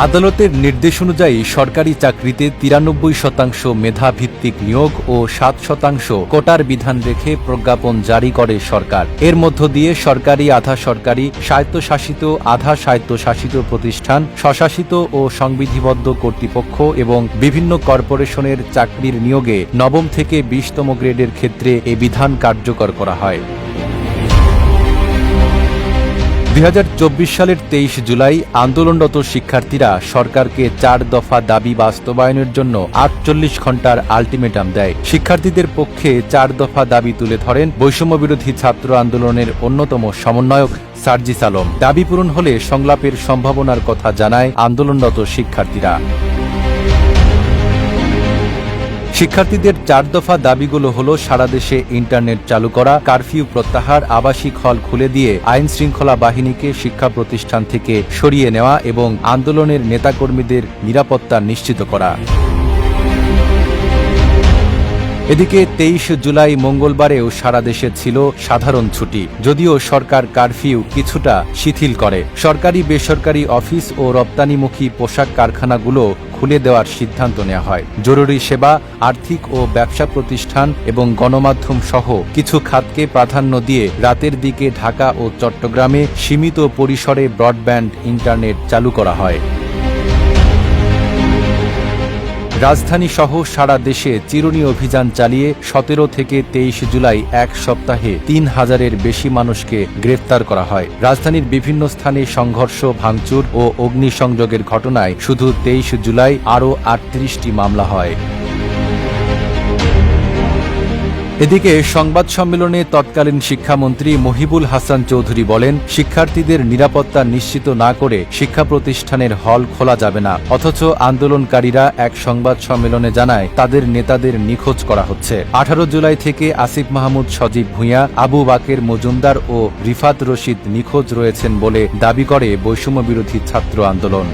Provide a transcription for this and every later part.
আদালতের নির্দেশ অনুযায়ী সরকারি চাকরিতে ৯৩% মেধাভিত্তিক নিয়োগ ও ৭% কোটার বিধান রেখে প্রজ্ঞাপন জারি করে সরকার। এর মধ্য দিয়ে সরকারি, আধা সরকারি, স্বায়ত্তশাসিত, আধা স্বায়ত্তশাসিত প্রতিষ্ঠান, স্বশাসিত ও সংবিধিবদ্ধ কর্তৃপক্ষ এবং বিভিন্ন কর্পোরেশনের চাকরির নিয়োগে ৯ম থেকে ২০তম গ্রেডের ক্ষেত্রে এ বিধান কার্যকর করা হয়। ২০২৪ সালের ২৩ জুলাই আন্দোলনরত শিক্ষার্থীরা সরকারকে ৪ দফা দাবি বাস্তবায়নের জন্য ৪৮ ঘণ্টার আলটিমেটাম দেয়। শিক্ষার্থীদের পক্ষে ৪ দফা দাবি তুলে ধরেন বৈষম্যবিরোধী ছাত্র আন্দোলনের অন্যতম সমন্বয়ক সার্জিস আলম। দাবি পূরণ হলে সংলাপের সম্ভাবনার কথা জানায় আন্দোলনরত শিক্ষার্থীরা। শিক্ষার্থীদের ৪ দফা দাবিগুলো হলো সারা দেশে ইন্টারনেট চালু করা, কারফিউ প্রত্যাহার, আবাসিক হল খুলে দিয়ে আইন শৃঙ্খলা বাহিনীকে শিক্ষা প্রতিষ্ঠান থেকে সরিয়ে নেওয়া এবং আন্দোলনের নেতাকর্মীদের নিরাপত্তা নিশ্চিত করা। এদিকে ২৩ জুলাই মঙ্গলবারেও সারা দেশে ছিল সাধারণ ছুটি, যদিও সরকার কারফিউ কিছুটা শিথিল করে। সরকারি, বেসরকারি অফিস ও রপ্তানিমুখী পোশাক কারখানাগুলো খুলে দেওয়ার সিদ্ধান্ত নেওয়া হয়। জরুরি সেবা, আর্থিক ও ব্যবসা প্রতিষ্ঠান এবং গণমাধ্যম সহ কিছু খাতকে প্রাধান্য দিয়ে রাতের দিকে ঢাকা ও চট্টগ্রামে সীমিত পরিসরে ব্রডব্যান্ড ইন্টারনেট চালু করা হয়। রাজধানী সহ সারা দেশে চিরুনি অভিযান চালিয়ে ১৭ থেকে ২৩ জুলাই এক সপ্তাহে ৩,০০০-এর বেশি মানুষকে গ্রেফতার করা হয়। রাজধানীর বিভিন্ন স্থানে সংঘর্ষ, ভাঙচুর ও অগ্নিসংযোগের ঘটনায় শুধু ২৩ জুলাই আরও ৩৮টি মামলা হয়। এদিকে সংবাদ সম্মেলনে তৎকালীন শিক্ষামন্ত্রী মহিবুল হাসান চৌধুরী বলেন, শিক্ষার্থীদের নিরাপত্তা নিশ্চিত না করে শিক্ষা প্রতিষ্ঠানের হল খোলা যাবে না। অথচ আন্দোলনকারীরা এক সংবাদ সম্মেলনে জানায় তাদের নেতাদের নিখোঁজ করা হচ্ছে। ১৮ জুলাই থেকে আসিফ মাহমুদ, সজীব ভূঁইয়া, আবু বাকের মজুমদার ও রিফাত রশিদ নিখোঁজ রয়েছেন বলে দাবি করে বৈষম্যবিরোধী ছাত্র আন্দোলন।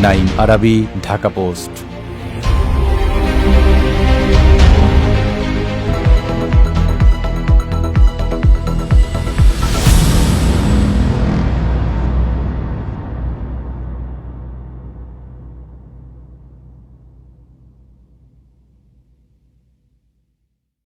নাঈম আরাবী, ঢাকা পোস্ট।